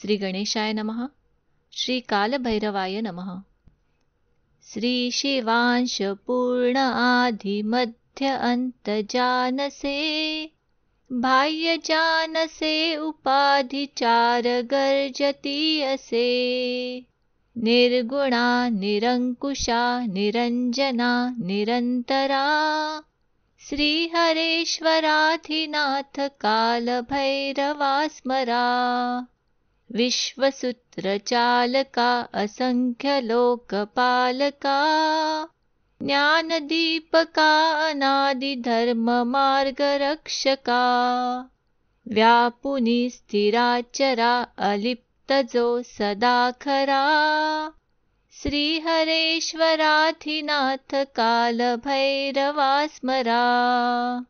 श्री गणेशाय नमः। श्री कालभैरवाय नमः। श्री शिवांश पूर्ण आदि मध्य अंत जानसे, बाह्य जानसे उपाधि चार गर्जती असे। निर्गुणा निरंकुशा निरंजना निरंतरा, श्रीहरेश्वराधिनाथ कालभैरवा स्मरा। विश्वसूत्रचालका असंख्य लोकपालका, ज्ञानदीपका अनादि धर्म मार्गरक्षका। व्यापुनी स्थिराचरा अलिप्त जो सदा खरा, श्रीहरेश्वराधिनाथ कालभैरवा स्मरा।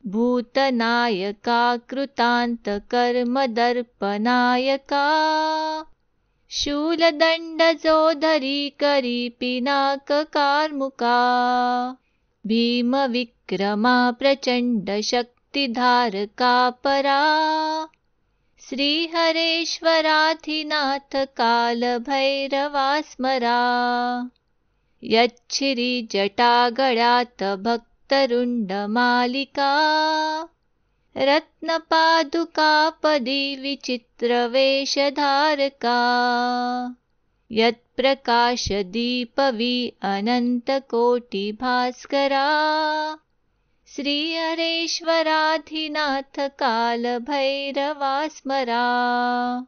भूतनायका कृतांत कर्मदर्पनायका, शूलदंड जो धरी करी पिनाक कार्मुका। भीम विक्रमा प्रचंड शक्तिधारका परा, श्रीहरेश्वराधिनाथ कालभैरवा स्मरा। यच्छिरी जटागळ्यात भक्तरुंडमालिका, रत्नपादुकापदी विचित्रवेषधारका। यत्प्रकाशदीपवी अनन्तकोटिभास्करा, श्रीहरेश्वराधिनाथ कालभैरवा स्मरा।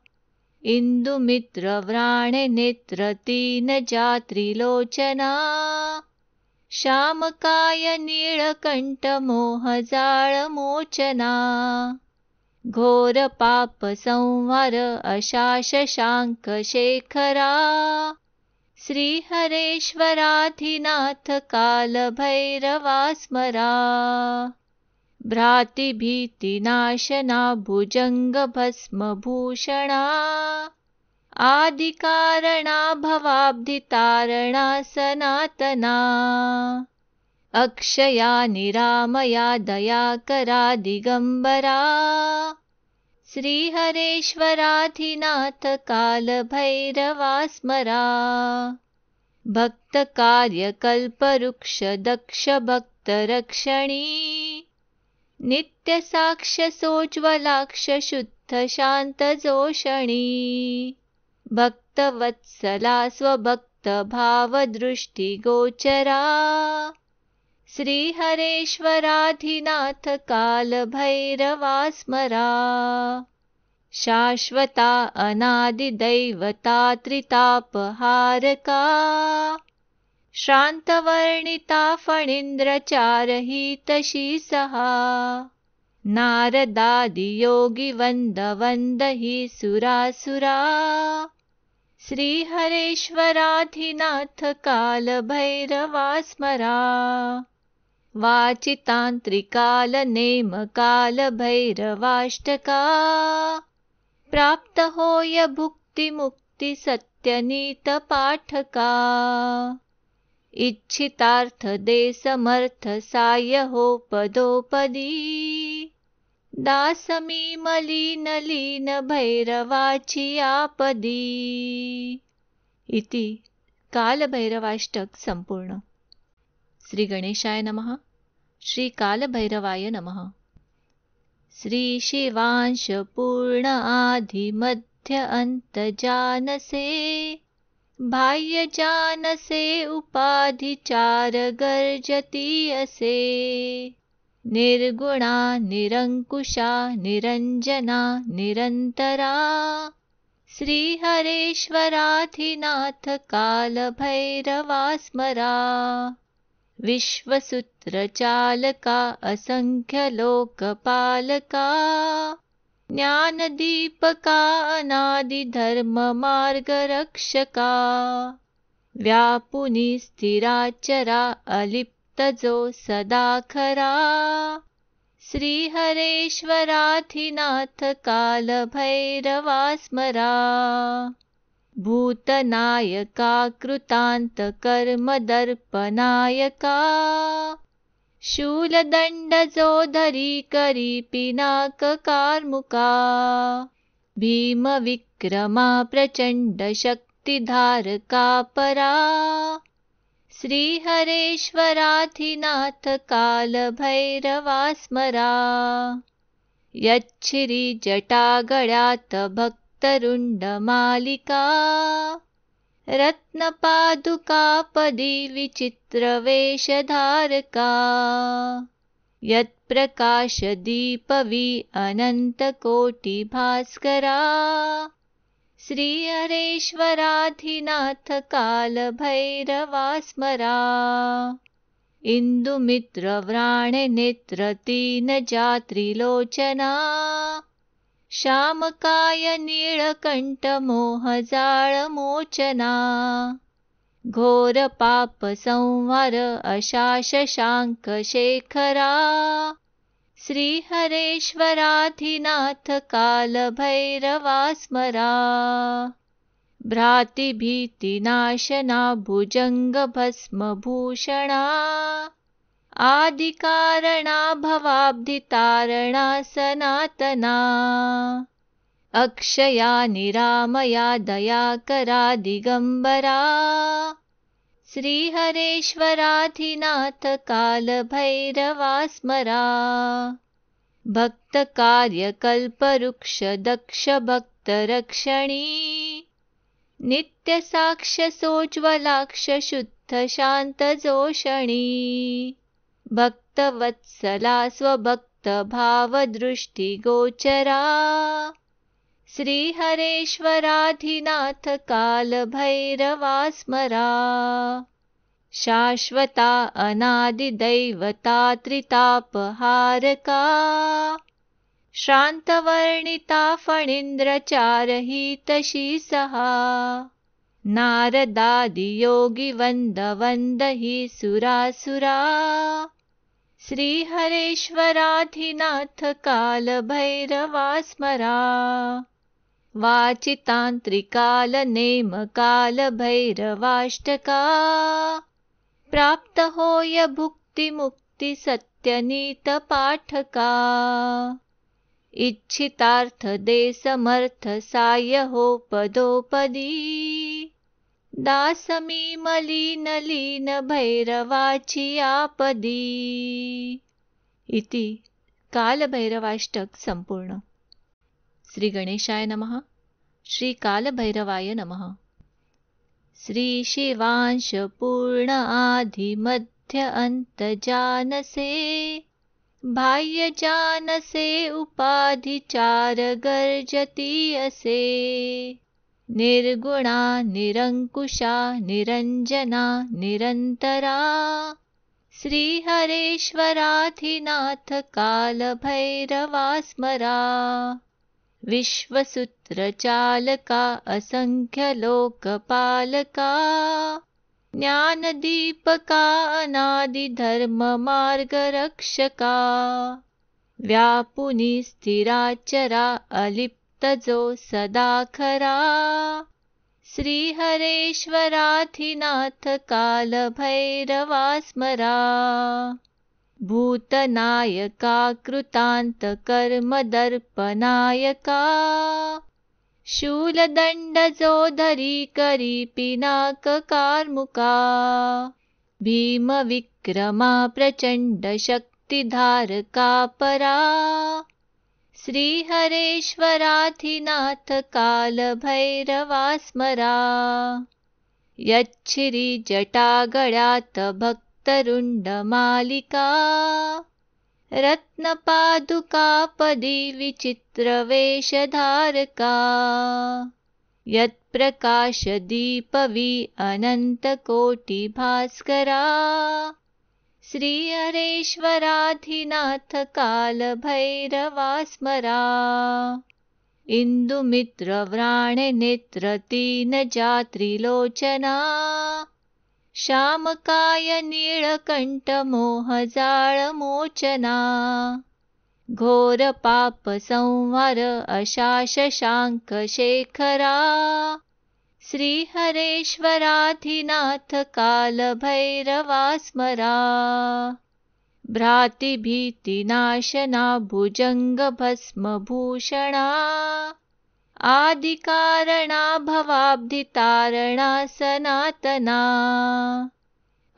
इन्दुमित्रव्राणनेत्र तीनजात्रिलोचना, श्यामकाय नीलकण्ठ मोहजाळमोचना। घोरपापसंहार अशाशशाङ्कशेखरा, श्रीहरेश्वराधिनाथ कालभैरवा स्मरा। भ्रातिभीतिनाशना भुजङ्गभस्मभूषणा, आदिकारणा भवाब्धितारणा सनातना। अक्षया निरामया दयाकरा दिगंबरा, श्रीहरेश्वराधिनाथ कालभैरवा स्मरा। भक्तकार्यकल्पवृक्ष दक्ष भक्तरक्षणी, नित्यसाक्ष्य सोज्ज्वलाक्ष शुद्ध शांत जोषणी। भक्तवत्सला स्वभक्त भावदृष्टिगोचरा, श्रीहरेश्वराधिनाथ कालभैरवा स्मरा। शाश्वता अनादिदैवता त्रितापहारका, श्रान्तवर्णिता फणीन्द्रचारहितशी सहा। नारदादियोगिवन्द हि सुरासुरा, श्रीहरेश्वराधिनाथ कालभैरवा स्मरा। वाचितान्त्रिकालनेमकालभैरवाष्टका, प्राप्त होय भुक्तिमुक्ति सत्यनीत पाठका। इच्छितार्थ दे समर्थ साय हो पदोपदी, दासमी मलीन लीन भैरवाची आपदी। इति कालभैरवाष्टक संपूर्ण। श्री गणेशाय नमः। श्री कालभैरवाय नमः। श्री शिवांश पूर्ण आदि मध्य अंत जानसे, बाह्य जानसे उपाधि चार गर्जती असे। निर्गुणा निरंकुशा निरंजना निरंतरा, श्रीहरेश्वराधिनाथ कालभैरवा स्मरा। विश्वसूत्रचालका असंख्य लोकपालका, ज्ञानदीपका अनादि धर्म मार्गरक्षका। व्यापुनी स्थिराचरा अलिप्त जो सदा खरा, श्रीहरेश्वराधिनाथ कालभैरवा स्मरा। भूतनायका कृतांत कर्मदर्पनायका, शूलदंड जो धरी करी पिनाक कार्मुका। भीमविक्रमा प्रचण्डशक्तिधारका परा श्रीहरेश्वराधिनाथ कालभैरवा स्मरा यच्छिरिजटागणात् भक्तरुण्डमालिका रत्नपादुकापदी विचित्रवेषधारका यत्प्रकाशदीपवि अनन्तकोटिभास्करा श्रीहरेश्वराधिनाथ कालभैरवा स्मरा इन्दुमित्रव्राणनेत्रतीनजात्रिलोचना श्यामकाय नीलकण्ठमोहजाळमोचना घोरपापसंहार अशाशशाङ्कशेखरा श्रीहरेश्वराधिनाथ कालभैरवा स्मरा भ्रातिभीतिनाशना भुजङ्गभस्मभूषणा आदिकारणा भवाब्धितारणा सनातना अक्षया निरामया दयाकरा दिगम्बरा श्रीहरेश्वराधिनाथ कालभैरवा स्मरा भक्तकार्यकल्पवृक्षदक्षभक्तरक्षणी नित्यसाक्ष्यसोज्ज्वलाक्ष शुद्धशान्तजोषणी भक्तवत्सला स्वभक्तभावदृष्टिगोचरा श्रीहरेश्वराधिनाथ कालभैरवा स्मरा शाश्वता अनादिदैवता त्रितापहारका श्रान्तवर्णिता फणीन्द्रचारहितशीसहा नारदादियोगिवन्दहि सुरासुरा श्रीहरेश्वराधिनाथ कालभैरवा स्मरा वाचितान्त्रिकालनेमकालभैरवाष्टका प्राप्तहोय भुक्तिमुक्तिसत्यनीतपाठका इच्छितार्थदेशमर्थसायहोपदोपदी दासमीमलीनलीनभैरवाचियापदी इति कालभैरवाष्टक संपूर्ण। श्री गणेशाय नमः। श्री कालभैरवाय नमः। श्री शिवांश पूर्ण आदि मध्य अंत जानसे बाह्य जानसे उपाधि चार गर्जती असे निर्गुणा निरंकुशा निरंजना निरंतरा श्रीहरेश्वराधिनाथ कालभैरवा स्मरा विश्वसूत्रचालका असंख्यलोकपालका ज्ञानदीपका अनादिधर्ममार्गरक्षका व्यापुनी स्थिराचरा अलिप्तजो सदाखरा श्रीहरेश्वराधिनाथ कालभैरवा स्मरा भूतनायका कृतान्तकर्मदर्पनायका शूलदण्डजोधरी करी पिनाककार्मुका भीमविक्रमा प्रचण्डशक्तिधारका परा श्रीहरेश्वराधिनाथ कालभैरवा स्मरा यच्छिरिजटागणात् भक्तरुण्डमालिका रत्नपादुकापदी विचित्रवेषधारका यत्प्रकाशदीपवि अनन्तकोटिभास्करा श्रीहरेश्वराधिनाथ कालभैरवा स्मरा इन्दुमित्रव्राणनेत्रतीनजात्रिलोचना श्यामकाय नीलकण्ठमोहजाळमोचना घोरपापसंहार अशाशशाङ्कशेखरा श्रीहरेश्वराधिनाथ कालभैरवा स्मरा भ्रातिभीतिनाशना भुजङ्गभस्मभूषणा आदिकारणा भवाब्धितारणा सनातना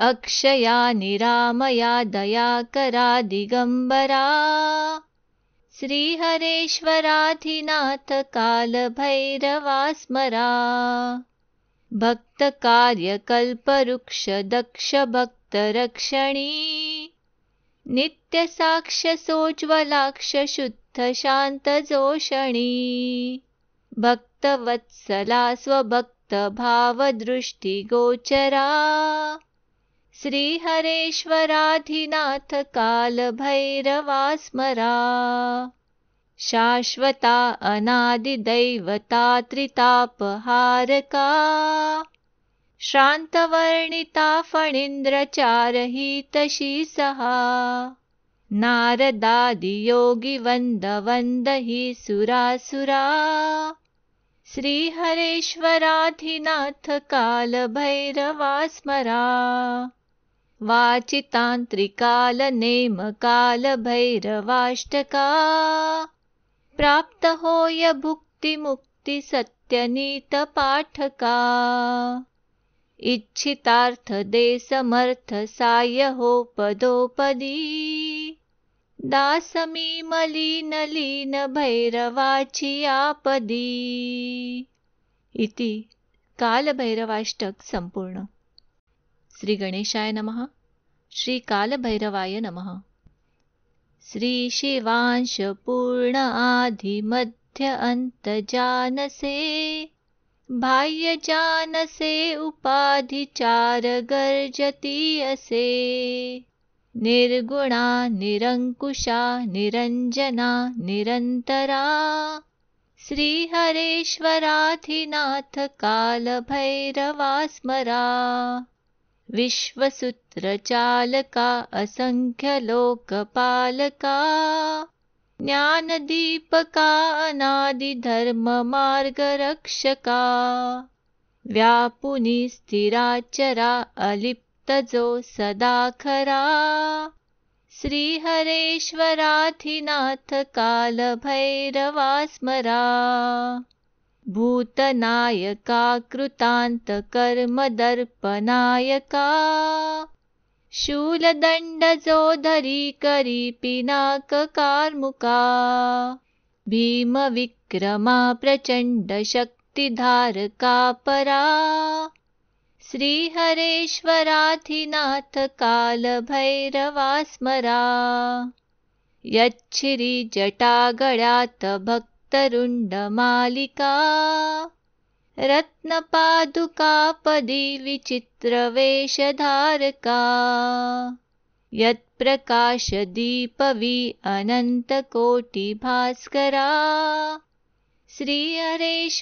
अक्षया निरामया दयाकरा दिगंबरा श्रीहरेश्वराधिनाथ कालभैरवा स्मरा भक्तकार्यकल्पवृक्ष दक्ष भक्तरक्षणी नित्यसाक्ष्य सोज्ज्वलाक्ष शुद्ध शान्तजोषणी भक्तवत्सला स्वभक्तभावदृष्टिगोचरा श्रीहरेश्वराधिनाथ कालभैरवा स्मरा शाश्वता अनादिदैवता त्रितापहारका श्रान्तवर्णिता फणीन्द्रचारहितशी सहा नारदादियोगिवन्दवन्दहि सुरासुरा श्रीहरेश्वराधिनाथ कालभैरवा स्मरा वाचितान्त्रिकालनेमकालभैरवाष्टका प्राप्तहोय भुक्तिमुक्तिसत्यनीतपाठका इच्छितार्थदेशमर्थसाह्यहोपदोपदी दासमीमलीनलीनभैरवाचियापदी इति कालभैरवाष्टक संपूर्ण। श्री गणेशाय नमः। श्री कालभैरवाय नमः। श्री शिवांश पूर्ण आदि मध्य अंत जानसे बाह्य जानसे उपाधि चार गर्जती असे निर्गुणा निरंकुशा निरंजना निरंतरा श्रीहरेश्वराधिनाथ कालभैरवा स्मरा विश्वसूत्रचालका असंख्यलोकपालका ज्ञानदीपका अनादिधर्ममार्गरक्षका व्यापुनी स्थिराचरा अलिप्तजो सदाखरा श्रीहरेश्वराधिनाथ कालभैरवा स्मरा भूतनायका कृतान्तकर्मदर्पनायका शूलदण्डजोधरी करी पिनाककार्मुका भीमविक्रमा प्रचण्डशक्तिधारका परा श्रीहरेश्वराधिनाथ कालभैरवा स्मरा यच्छिरिजटागणात् भक्तरुण्डमालिका रत्नपादुकापदी विचित्रवेषधारका यत्प्रकाशदीपवी अनन्तकोटिभास्करा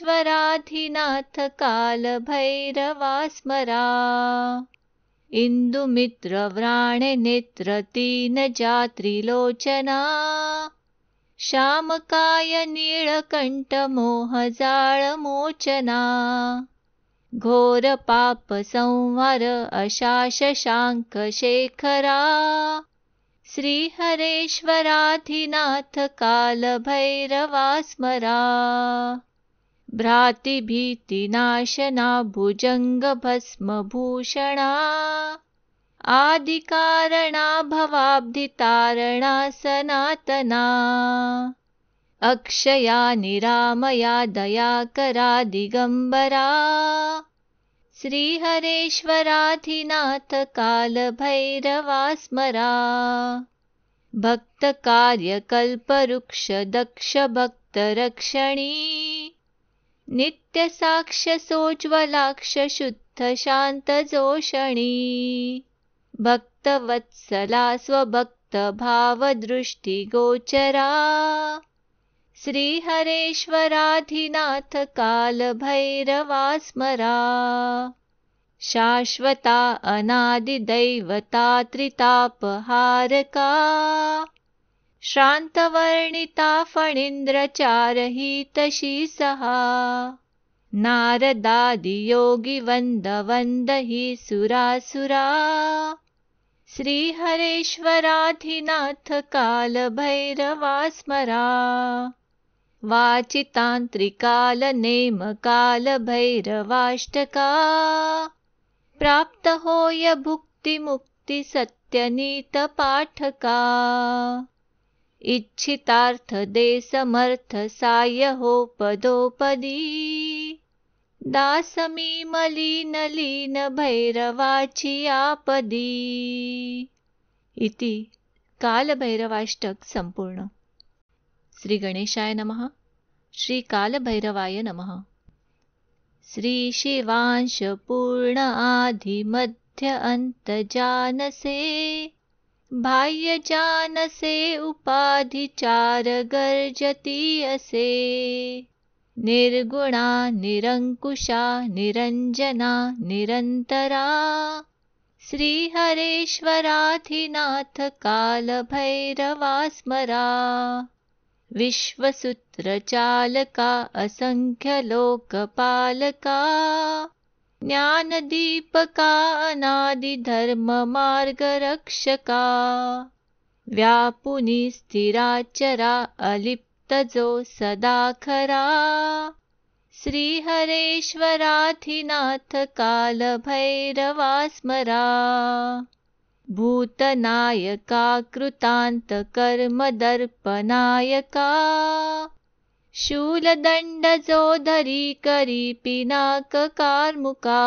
श्रीहरेश्वराधिनाथ कालभैरवा स्मरा इन्दुमित्रव्राणनेत्रतीनजात्रिलोचना श्यामकाय नीलकण्ठमोहजाळमोचना घोरपापसंहार अशाशशाङ्कशेखरा श्रीहरेश्वराधिनाथ कालभैरवा स्मरा भ्रातिभीतिनाशना भुजङ्गभस्मभूषणा आदिकारणा भवाब्धितारणा सनातना अक्षया निरामया दयाकरा दिगंबरा श्रीहरेश्वराधिनाथ कालभैरवा स्मरा भक्तकार्यकल्पवृक्ष दक्ष भक्तरक्षणी नित्यसाक्ष्य सोज्ज्वलाक्ष शुद्ध शान्तजोषणी भक्तवत्सला स्वभक्तभावदृष्टिगोचरा श्रीहरेश्वराधिनाथ कालभैरवा स्मरा शाश्वता अनादिदैवता त्रितापहारका श्रान्तवर्णिता फणीन्द्रचारहितशी सहा नारदादियोगिवन्दवन्दहि सुरासुरा श्रीहरेश्वराधिनाथ कालभैरवा स्मरा वाचितान्त्रिकालनेमकालभैरवाष्टका प्राप्त होय भुक्ति मुक्ति सत्यनीत पाठका इच्छितार्थ दे समर्थ साय हो पदोपदी दासमी मलिन लीन भैरवाची आपदी। इति कालभैरवाष्टक संपूर्ण। श्री गणेशाय नमः। श्री कालभैरवाय नमः। श्री शिवांश पूर्ण आदि मध्य अंत जानसे बाह्य जानसे उपाधि चार गर्जती असे निर्गुणा निरंकुशा निरंजना निरंतरा श्रीहरेश्वराधिनाथ कालभैरवा स्मरा विश्वसूत्रचालका असंख्य लोकपालका ज्ञानदीपका अनादि धर्म मार्गरक्षका व्यापुनी स्थिराचरा अलिप्त जो सदा खरा श्रीहरेश्वराधिनाथ कालभैरवा स्मरा भूतनायका कृतांत कर्मदर्पनायका शूलदंड जो धरी करी पिनाक कार्मुका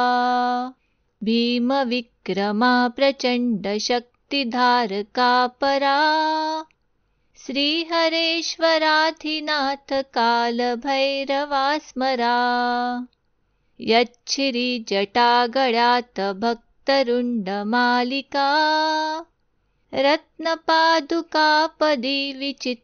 भीम विक्रमा प्रचंड शक्तिधारका परा श्रीहरेश्वराधिनाथ कालभैरवा स्मरा यच्छिरी जटा गळ्यात भक्तरुंडमालिका रत्नपादुका पदी विचित्रवेशधारका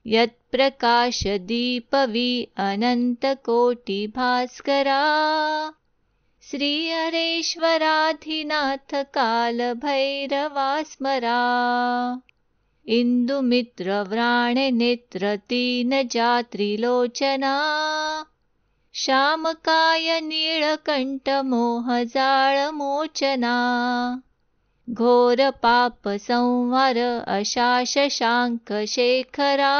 यत्प्रकाश दीपवी अनंतकोटि भास्करा श्रीहरेश्वराधिनाथ कालभैरवा स्मरा इंदुमित्र व्राणे नेत्र तीन जात्रिलोचना श्यामकाय नीलकंठ मोहजाळ मोचना घोर पाप संहार अशाश शांक शेखरा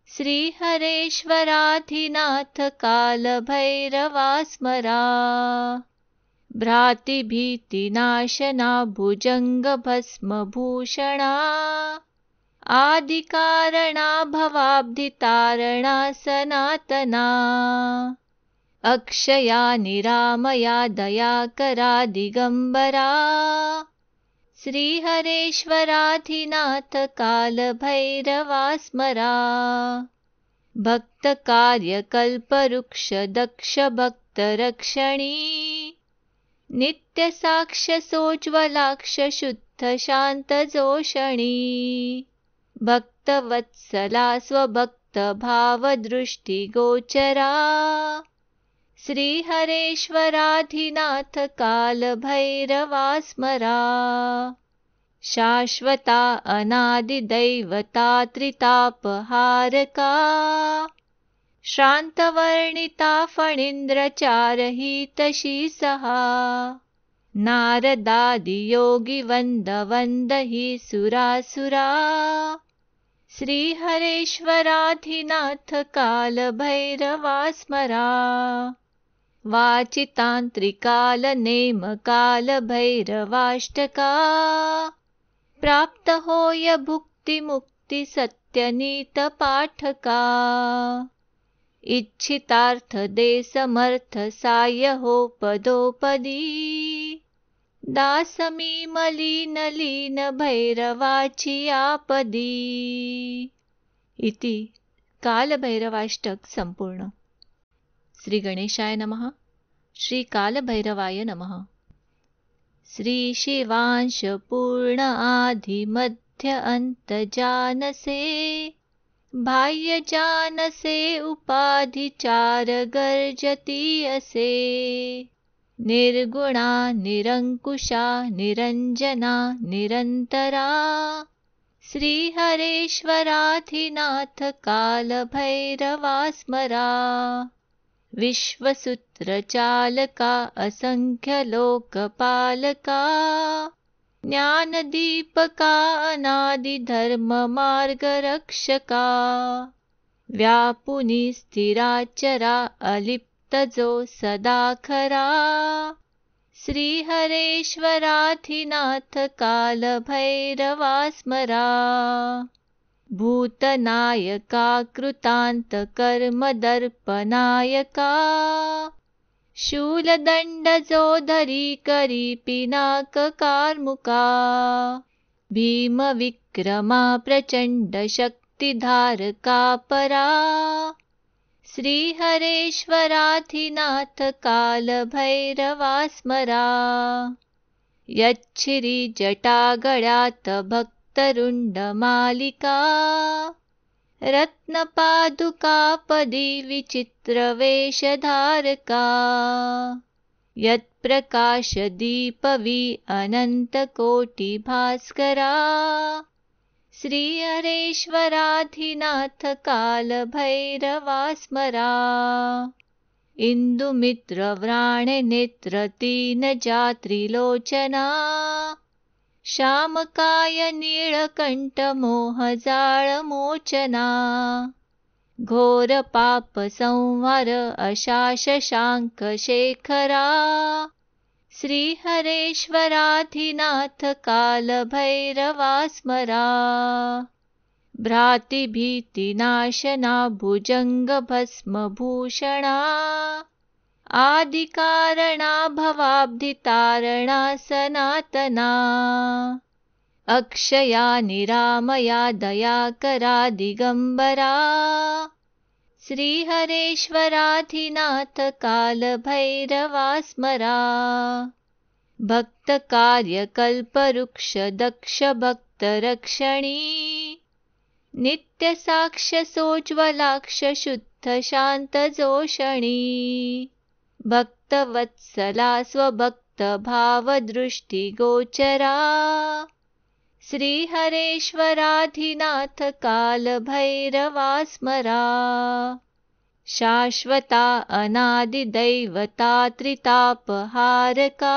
श्रीहरेश्वराधिनाथ कालभैरवा स्मरा भ्रातिभीतिनाशना भुजंग भस्म भूषणा आदिकारणा भवाब्धितारणा सनातना अक्षया निरामया दयाकरा दिगंबरा श्रीहरेश्वराधिनाथ कालभैरवा स्मरा भक्त कार्य कल्पवृक्ष दक्ष भक्त रक्षणी नित्य साक्ष सोज्वलाक्ष शुद्ध शांत जोषणी भक्तवत्सला स्वभक्त भाव दृष्टि गोचरा श्रीहरेश्वराधिनाथ कालभैरवा स्मरा शाश्वता अनादि दैवता त्रितापहारका श्रान्तवर्णिता फणीन्द्रचारहितशी सहा नारदादि योगी वंद वंद हि सुरासुरा श्रीहरेश्वराधिनाथ कालभैरवा स्मरा वाचितान्त्रिकालनेमकालभैरवाष्टका प्राप्त होय भुक्ति मुक्ति सत्यनीत पाठका इच्छितार्थ दे समर्थ साय हो पदोपदी दासमी मलिन लीन भैरवाची आपदी। इति कालभैरवाष्टक संपूर्ण। श्री गणेशाय नमः। श्री कालभैरवाय नमः। श्री शिवांश पूर्ण आदि मध्य अंत जानसे बाह्य जानसे उपाधि चार गर्जती असे निर्गुणा निरंकुशा निरंजना निरंतरा श्रीहरेश्वराधिनाथ कालभैरवा स्मरा विश्वसूत्रचालका असंख्य लोकपालका ज्ञानदीपका अनादिधर्ममार्गरक्षका व्यापुनी स्थिराचरा अलिप्तजो सदा खरा श्रीहरेश्वराधिनाथ कालभैरवा स्मरा भूतनायका कृतान्तकर्मदर्पनायका शूलदण्डजोधरी करी पिनाककार्मुका भीमविक्रमा प्रचण्डशक्तिधारका परा श्रीहरेश्वराधिनाथ कालभैरवा स्मरा यच्छिरिजटागणात् भक्तरुण्डमालिका रत्नपादुकापदी विचित्रवेषधारका यत्प्रकाशदीपवी अनन्तकोटिभास्करा श्रीहरेश्वराधिनाथ कालभैरवा स्मरा इन्दुमित्रव्राणनेत्रतीनजात्रिलोचना श्यामकाय नीलकण्ठमोहजाळमोचना घोरपापसंहार अशाशशाङ्कशेखरा श्रीहरेश्वराधिनाथ कालभैरवा स्मरा भ्रातिभीतिनाशना भुजङ्गभस्मभूषणा आदिकारणा भवाब्धितारणा सनातना अक्षया निरामया दयाकरा दिगम्बरा श्रीहरेश्वराधिनाथ कालभैरवा स्मरा भक्तकार्यकल्पवृक्षदक्षभक्तरक्षणी नित्यसाक्ष्यसोज्ज्वलाक्ष शुद्धशान्तजोषणी भक्तवत्सला स्वभक्तभावदृष्टिगोचरा श्रीहरेश्वराधिनाथ कालभैरवा स्मरा शाश्वता अनादिदैवता त्रितापहारका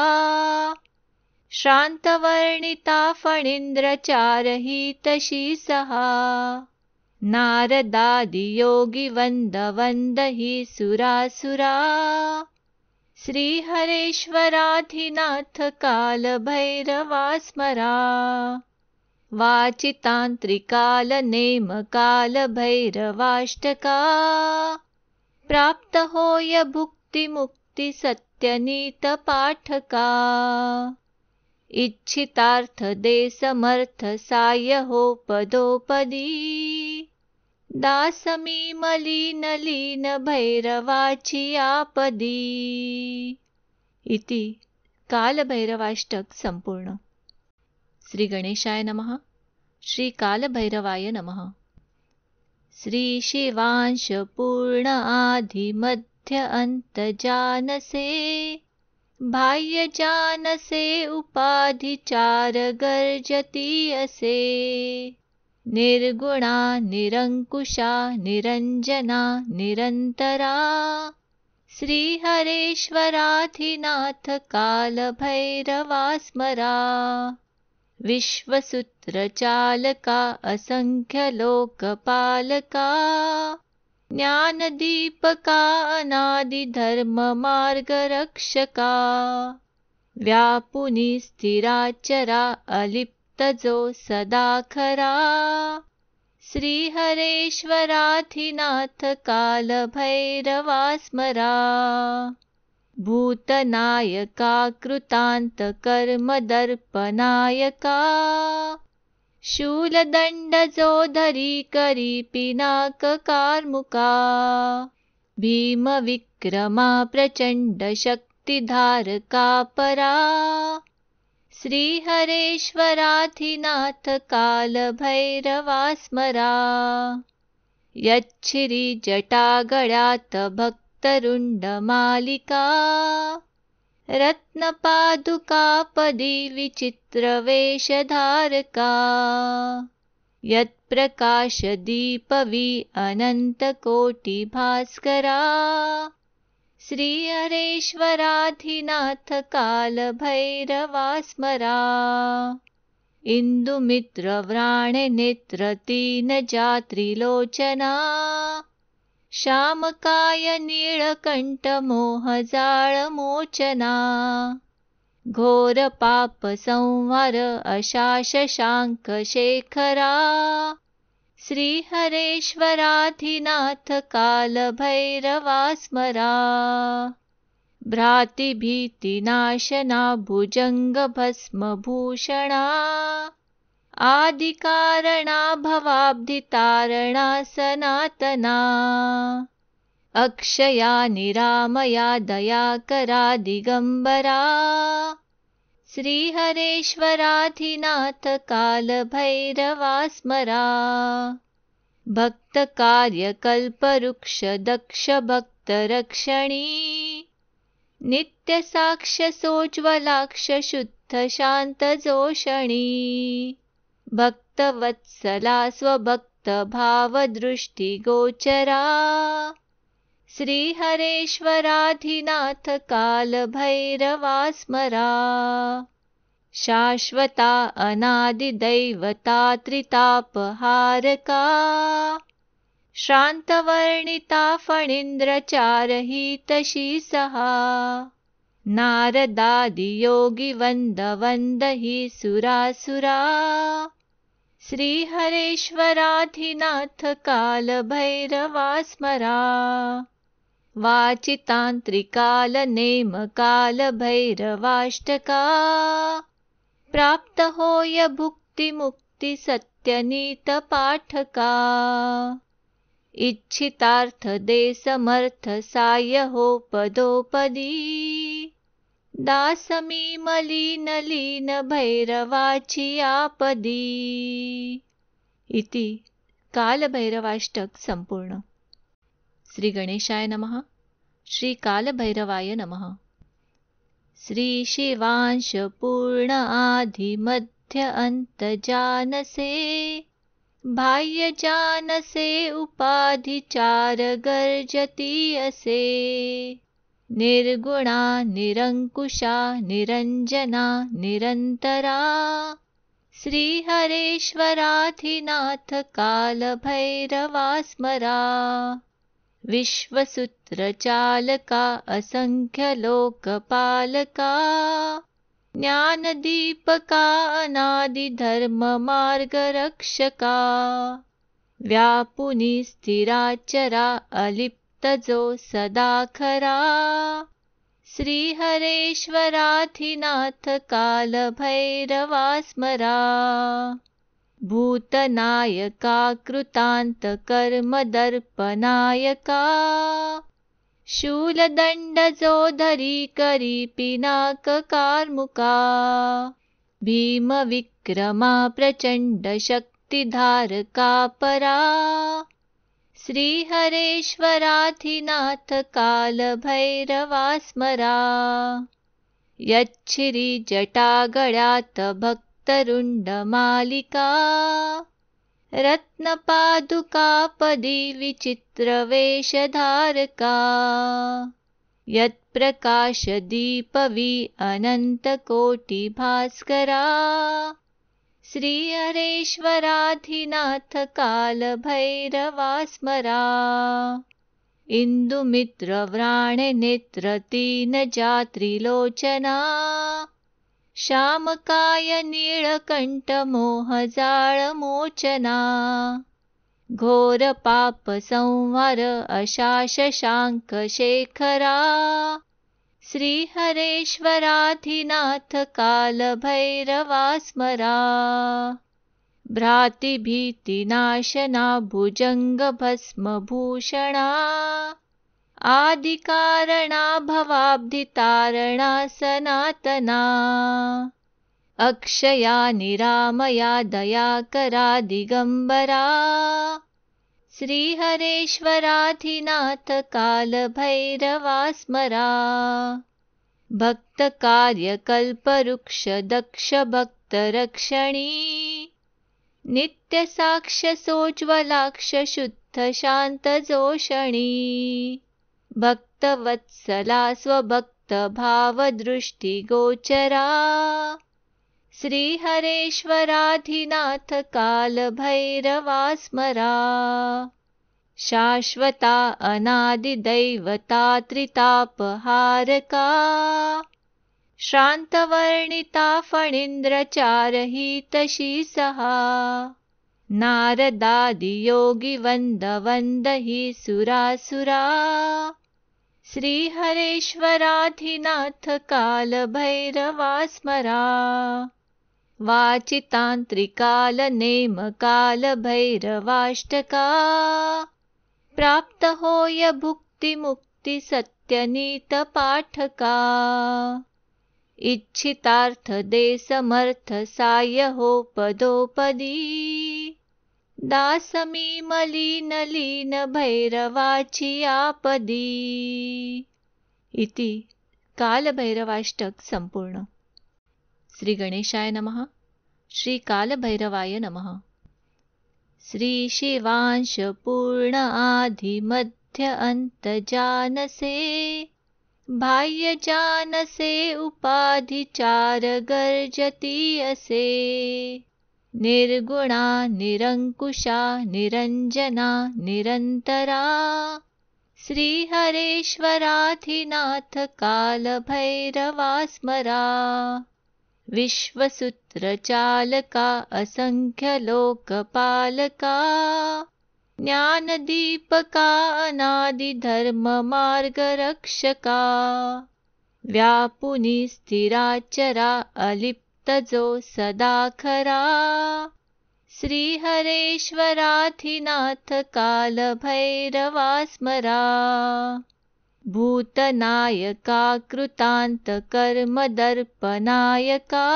श्रान्तवर्णिता फणीन्द्रचारहितशीसहा नारदादियोगिवन्दवन्दहि सुरासुरा श्रीहरेश्वराधिनाथ कालभैरवा स्मरा वाचितान्त्रिकालनेमकालभैरवाष्टका प्राप्तहोय भुक्तिमुक्तिसत्यनीतपाठका इच्छितार्थदेशमर्थसायहोपदोपदी दासमीमलीनलीनभैरवाचियापदी इति कालभैरवाष्टक संपूर्ण। श्री गणेशाय नमः। श्री कालभैरवाय नमः। श्री शिवांश पूर्ण आदि मध्य अंत जानसे बाह्य जानसे उपाधि चार गर्जती असे निर्गुणा निरंकुशा निरंजना निरंतरा श्रीहरेश्वराधिनाथ कालभैरवा स्मरा विश्वसूत्रचालका असंख्यलोकपालका ज्ञानदीपका अनादिधर्ममार्गरक्षका व्यापुनी स्थिराचरा अलिप्तजो सदा खरा श्रीहरेश्वराधिनाथ कालभैरवा स्मरा भूतनायका कृतान्तकर्मदर्पनायका शूलदण्डजोधरी करी पिनाककार्मुका भीमविक्रमा प्रचण्डशक्तिधारका परा श्रीहरेश्वराधिनाथ कालभैरवा स्मरा यच्छिरिजटागणात् भक्तरुण्डमालिका रत्नपादुकापदी विचित्रवेषधारका यत्प्रकाशदीपवी अनन्तकोटिभास्करा श्रीहरेश्वराधिनाथ कालभैरवा स्मरा। इन्दुमित्रव्राणनेत्रतीनजात्रिलोचना श्यामकाय नीलकण्ठमोहजाळमोचना। घोरपापसंहार अशाशशाङ्कशेखरा। श्रीहरेश्वराधिनाथ कालभैरवा स्मरा। भ्रातिभीतिनाशना भुजङ्गभस्मभूषणा। आदिकारणा भवाब्धितारणा सनातना। अक्षया निरामया दयाकरा दिगम्बरा। श्रीहरेश्वराधिनाथ कालभैरवा स्मरा। भक्तकार्यकल्पवृक्षदक्षभक्तरक्षणी। नित्यसाक्ष्यसोज्ज्वलाक्ष शुद्धशान्तजोषणी। भक्तवत्सला स्वभक्तभावदृष्टिगोचरा। श्रीहरेश्वराधिनाथ कालभैरवा स्मरा। शाश्वता अनादिदैवता त्रितापहारका। श्रान्तवर्णिता फणीन्द्रचारहितशी सहा। नारदादियोगिवन्द्यवन्द्य सुरासुरा। श्रीहरेश्वराधिनाथ कालभैरवा स्मरा। वाचितान्त्रिकालनेमकालभैरवाष्टका। प्राप्तहोय भुक्तिमुक्तिसत्यनीतपाठका। इच्छितार्थदेशमर्थसाह्यहो पदोपदी। दासमीमलीनलीनभैरवाचियापदी। इति कालभैरवाष्टक संपूर्ण। श्री गणेशाय नमः। श्री कालभैरवाय नमः। श्री शिवांश पूर्ण आदि मध्य अंत जानसे। बाह्य जानसे उपाधि चार गर्जती असे। निर्गुणा निरंकुशा निरंजना निरंतरा। श्रीहरेश्वराधिनाथ कालभैरवा स्मरा। विश्वसूत्रचालका असंख्यलोकपालका। ज्ञानदीपका अनादिधर्ममार्गरक्षका। व्यापुनी स्थिराचरा अलिप्तजो सदाखरा। श्रीहरेश्वराधिनाथ कालभैरवा स्मरा। भूतनायका कृतान्तकर्मदर्पनायका। शूलदण्डजोधरी करी पिनाककार्मुका। भीमविक्रमा प्रचण्डशक्तिधारका परा। श्रीहरेश्वराधिनाथ कालभैरवा स्मरा। यच्छिरिजटागणात् भक्तरुण्डमालिका। रत्नपादुकापदी विचित्रवेषधारका। यत्प्रकाशदीपवी अनन्तकोटिभास्करा। श्रीहरेश्वराधिनाथ कालभैरवा स्मरा। इन्दुमित्रव्राणनेत्रतीनजात्रिलोचना। श्यामकाय नीलकण्ठमोहजाळमोचना। घोरपापसंहार अशाशशाङ्कशेखरा। श्रीहरेश्वराधिनाथ कालभैरवा स्मरा। भ्रातिभीतिनाशना भुजङ्गभस्मभूषणा। आदिकारणा भवाब्धितारणा सनातना। अक्षया निरामया दयाकरा दिगम्बरा। श्रीहरेश्वराधिनाथ कालभैरवा स्मरा। भक्तकार्यकल्पवृक्षदक्षभक्तरक्षणी। नित्यसाक्ष्यसोज्ज्वलाक्ष शुद्धशान्तजोषणी। भक्तवत्सला स्वभक्तभावदृष्टिगोचरा श्रीहरेश्वराधिनाथ कालभैरवा स्मरा शाश्वता अनादिदैवता त्रितापहारका श्रान्तवर्णिता फणीन्द्रचारहितशी सहा नारदादियोगिवन्दवन्दहि सुरासुरा श्रीहरेश्वराधिनाथ कालभैरवा स्मरा वाचितान्त्रिकालनेमकालभैरवाष्टका प्राप्तहोय भुक्तिमुक्तिसत्यनीतपाठका इच्छितार्थदेशमर्थसायहोपदोपदी दासमीमलीनलीनभैरवाचियापदी। इति कालभैरवाष्टक संपूर्ण। श्री गणेशाय नमः। श्री कालभैरवाय नमः। श्री शिवांश पूर्ण आदि मध्य अंत जानसे बाह्य जानसे उपाधि चार गर्जती असे निर्गुणा निरंकुशा निरंजना निरंतरा श्रीहरेश्वराधिनाथ कालभैरवा स्मरा विश्वसूत्रचालका असंख्य लोकपालका ज्ञानदीपका अनादिधर्म मार्गरक्षका व्यापुनी स्थिराचरा अलिप्तजो सदाखरा श्रीहरेश्वराधिनाथ कालभैरवा स्मरा भूतनायका कृतान्तकर्मदर्पनायका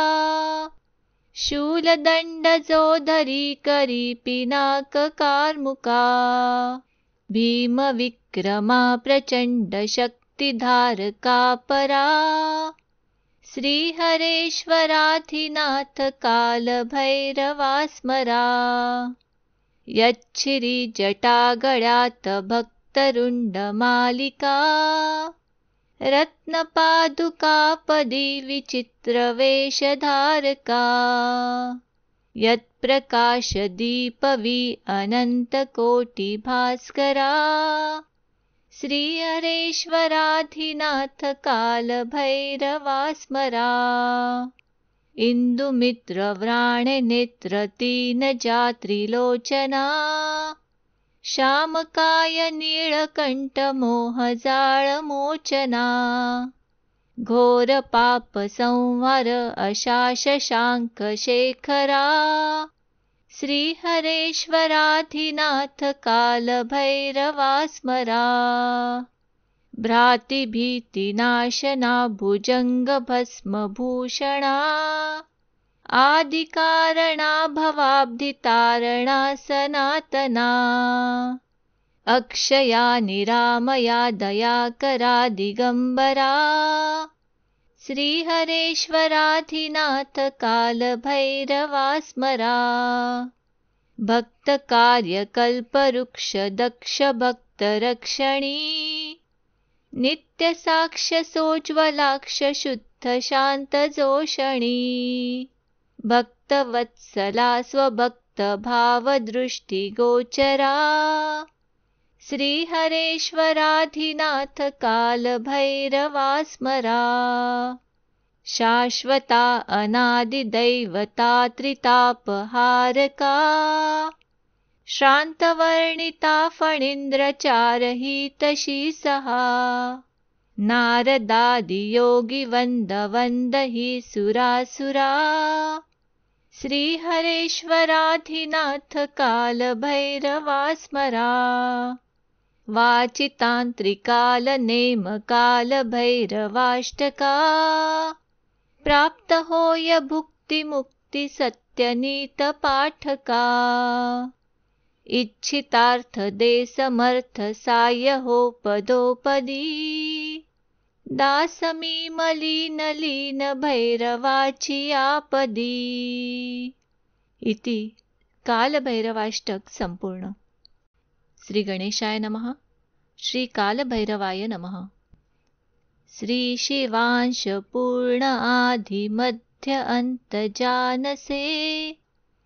शूलदण्डजोधरी करीपिनाककार्मुका भीमविक्रमा प्रचण्डशक्तिधारका परा श्रीहरेश्वराधिनाथ कालभैरवा स्मरा यच्छिरिजटागणात् भक्तरुण्डमालिका रत्नपादुकापदी विचित्रवेषधारका यत्प्रकाशदीपवी अनन्तकोटिभास्करा श्रीहरेश्वराधिनाथ कालभैरवा स्मरा इन्दुमित्रव्राणनेत्रतीनजात्रिलोचना श्यामकाय नीलकण्ठमोहजाळमोचना घोरपापसंहार अशाशशाङ्कशेखरा श्रीहरेश्वराधिनाथ कालभैरवा स्मरा भ्रातिभीतिनाशना भुजङ्गभस्मभूषणा आदिकारणा भवाब्धितारणा सनातना अक्षया निरामया दयाकरा दिगंबरा श्रीहरेश्वराधिनाथ कालभैरवा स्मरा भक्तकार्यकल्पवृक्ष दक्ष भक्तरक्षणी नित्यसाक्ष्य सोज्ज्वलाक्ष शुद्ध शान्तजोषणी भक्तवत्सला स्वभक्तभावदृष्टिगोचरा श्रीहरेश्वराधिनाथ कालभैरवा स्मरा शाश्वता अनादिदैवता त्रितापहारका श्रान्तवर्णिता फणीन्द्रचारहितशी सहा नारदादियोगिवन्दवन्दहि सुरासुरा श्रीहरेश्वराधिनाथ कालभैरवा स्मरा वाचितान्त्रिकालनेमकालभैरवाष्टका प्राप्तहोय भुक्तिमुक्तिसत्यनीतपाठका इच्छितार्थदेशमर्थसायहोपदोपदी दासमीमलीनलीनभैरवाचियापदी। इति कालभैरवाष्टक संपूर्ण। श्री गणेशाय नमः। श्रीकालभैरवाय नमः। श्रीशिवांशपूर्ण आदिमध्य अन्तजानसे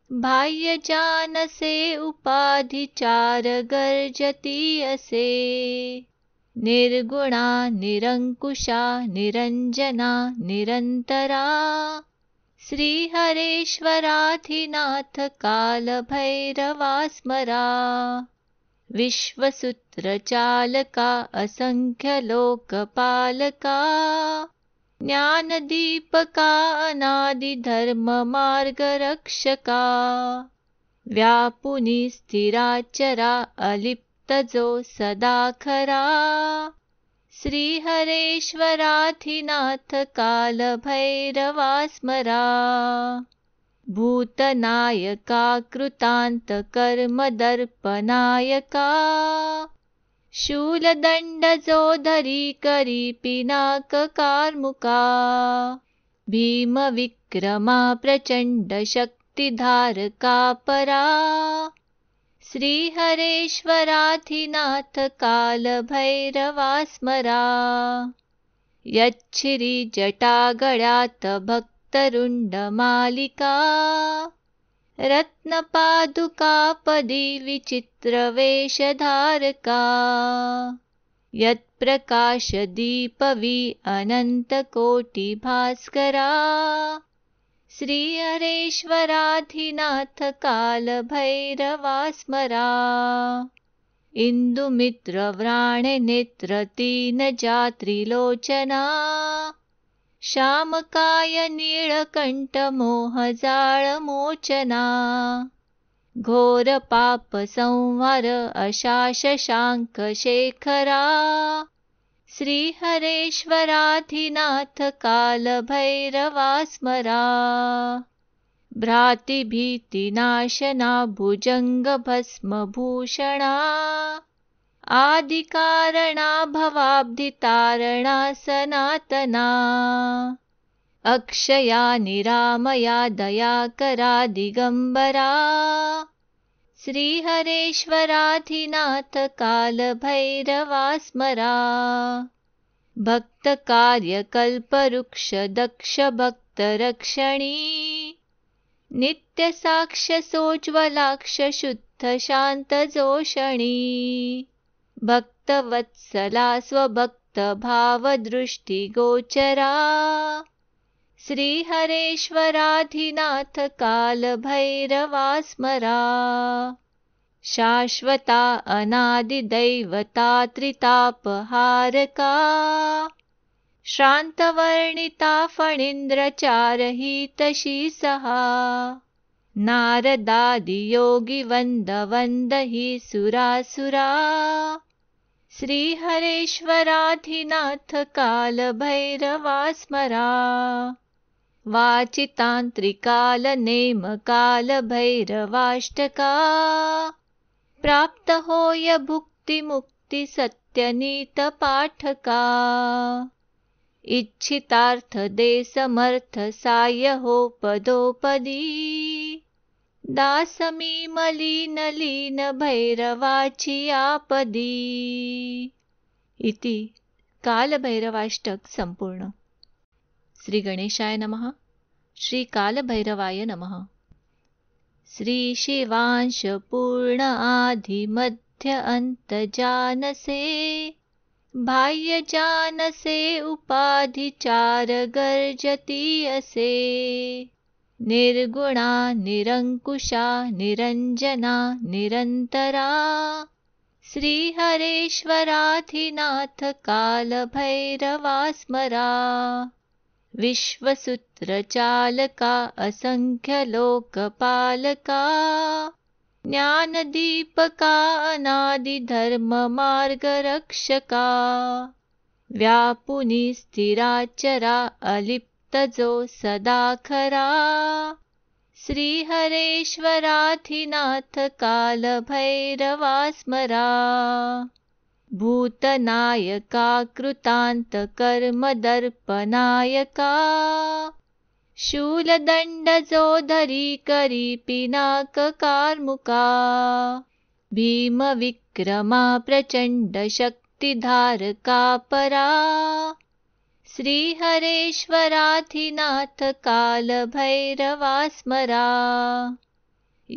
बाह्यजानसे उपाधिचार गर्जतीयसे निर्गुणा निरङ्कुशा निरञ्जना निरन्तरा श्रीहरेश्वराधिनाथ कालभैरवा स्मरा विश्वसूत्रचालका असंख्यलोकपालका ज्ञानदीपका अनादिधर्ममार्गरक्षका व्यापुनी स्थिराचरा अलिप्तजो सदाखरा श्रीहरेश्वराधिनाथ कालभैरवा स्मरा भूतनायका कृतान्तकर्मदर्पनायका शूलदण्डजोधरी करी पिनाककार्मुका भीमविक्रमा प्रचण्डशक्तिधारका परा श्रीहरेश्वराधिनाथ कालभैरवा स्मरा यच्छिरिजटागणात् भक्तरुण्डमालिका रत्नपादुकापदी विचित्रवेषधारका यत्प्रकाशदीपवी अनन्तकोटिभास्करा श्रीहरेश्वराधिनाथ कालभैरवा स्मरा इन्दुमित्रव्राणनेत्रतीनजात्रिलोचना श्यामकाय नीलकण्ठमोहजाळमोचना घोरपापसंहार अशाशशाङ्कशेखरा श्रीहरेश्वराधिनाथ कालभैरवा स्मरा भ्रातिभीतिनाशना भुजङ्गभस्मभूषणा आदिकारणा भवाब्धितारणा सनातना अक्षया निरामया दयाकरा दिगम्बरा श्रीहरेश्वराधिनाथ कालभैरवा स्मरा भक्तकार्यकल्पवृक्षदक्षभक्तरक्षणी नित्यसाक्ष्यसोज्ज्वलाक्ष शुद्धशान्तजोषणी भक्तवत्सला स्वभक्तभावदृष्टिगोचरा श्रीहरेश्वराधिनाथ कालभैरवा स्मरा शाश्वता अनादिदैवता त्रितापहारका श्रान्तवर्णिता फणीन्द्रचारहितशी सहा नारदादियोगिवन्दवन्दहि सुरासुरा श्रीहरेश्वराधिनाथ कालभैरवा स्मरा वाचितान्त्रिकालनेमकालभैरवाष्टका प्राप्तहोय भुक्तिमुक्तिसत्यनीतपाठका इच्छितार्थदेशमर्थसाह्यहो पदोपदी दासमीमलीनलीनभैरवाचियापदी इति कालभैरवाष्टक संपूर्ण। श्री गणेशाय नमः। श्री कालभैरवाय नमः। श्री शिवांशपूर्ण आदिमध्य अन्तजानसे बाह्यजानसे उपाधिचार गर्जतीयसे निर्गुणा निरङ्कुशा निरञ्जना निरन्तरा श्रीहरेश्वराधिनाथ कालभैरवा स्मरा विश्वसूत्रचालका असंख्यलोकपालका ज्ञानदीपका अनादिधर्ममार्गरक्षका व्यापुनी स्थिराचरा अलिप्तजो सदाखरा श्रीहरेश्वराधिनाथ कालभैरवा स्मरा भूतनायका कृतान्तकर्मदर्पनायका शूलदण्डजोधरी करी पिनाककार्मुका भीमविक्रमा विक्रमा प्रचण्ड शक्तिधारका परा श्रीहरेश्वराधिनाथ कालभैरवा स्मरा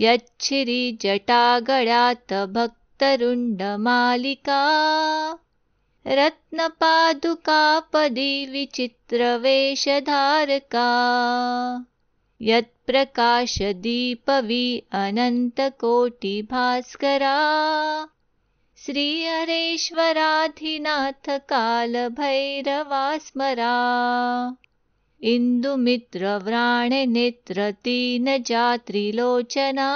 यच्छ्री जटागणात् भक्तरुण्डमालिका रत्नपादुकापदी विचित्रवेषधारका यत्प्रकाशदीपवी अनन्तकोटिभास्करा श्रीहरेश्वराधिनाथ कालभैरवा स्मरा इन्दुमित्रव्राणनेत्रतीनजात्रिलोचना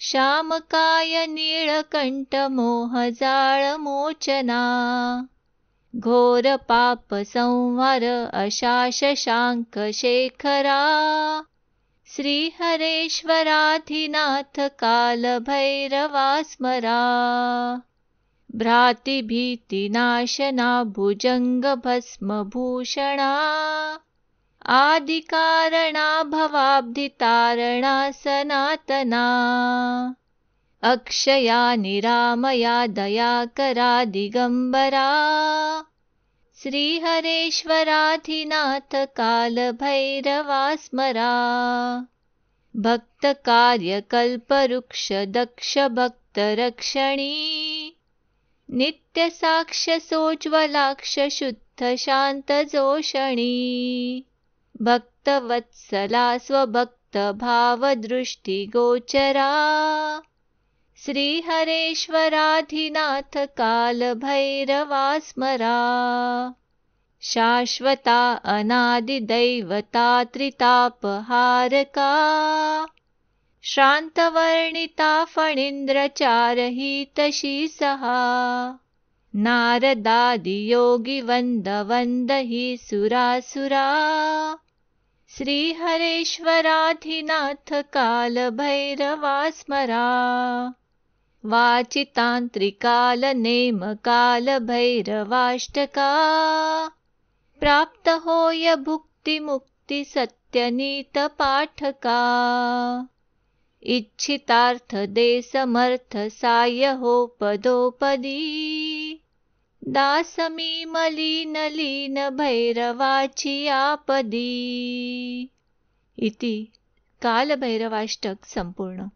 श्यामकाय नीलकण्ठमोहजाळमोचना घोरपापसंहार अशाशशाङ्कशेखरा श्रीहरेश्वराधिनाथ कालभैरवा स्मरा भ्रातिभीतिनाशना भुजङ्गभस्मभूषणा आदिकारणा भवाब्धितारणा सनातना अक्षया निरामया दयाकरा दिगम्बरा श्रीहरेश्वराधिनाथ कालभैरवा स्मरा भक्तकार्यकल्पवृक्षदक्षभक्तरक्षणी नित्यसाक्ष्यसोज्ज्वलाक्ष शुद्धशान्तजोषणी भक्तवत्सला स्वभक्तभावदृष्टिगोचरा श्रीहरेश्वराधिनाथ कालभैरवा स्मरा शाश्वता अनादिदैवता त्रितापहारका श्रान्तवर्णिता फणीन्द्रचारहितशी सहा नारदादियोगिवन्दवन्दहि सुरासुरा श्रीहरेश्वराधिनाथ कालभैरवा स्मरा वाचितान्त्रिकालनेमकालभैरवाष्टका प्राप्तहोय भुक्तिमुक्तिसत्यनीतपाठका इच्छितार्थदे समर्थसायहो पदोपदी दासमीमलीनलीनभैरवाचियापदी इति कालभैरवाष्टक संपूर्ण।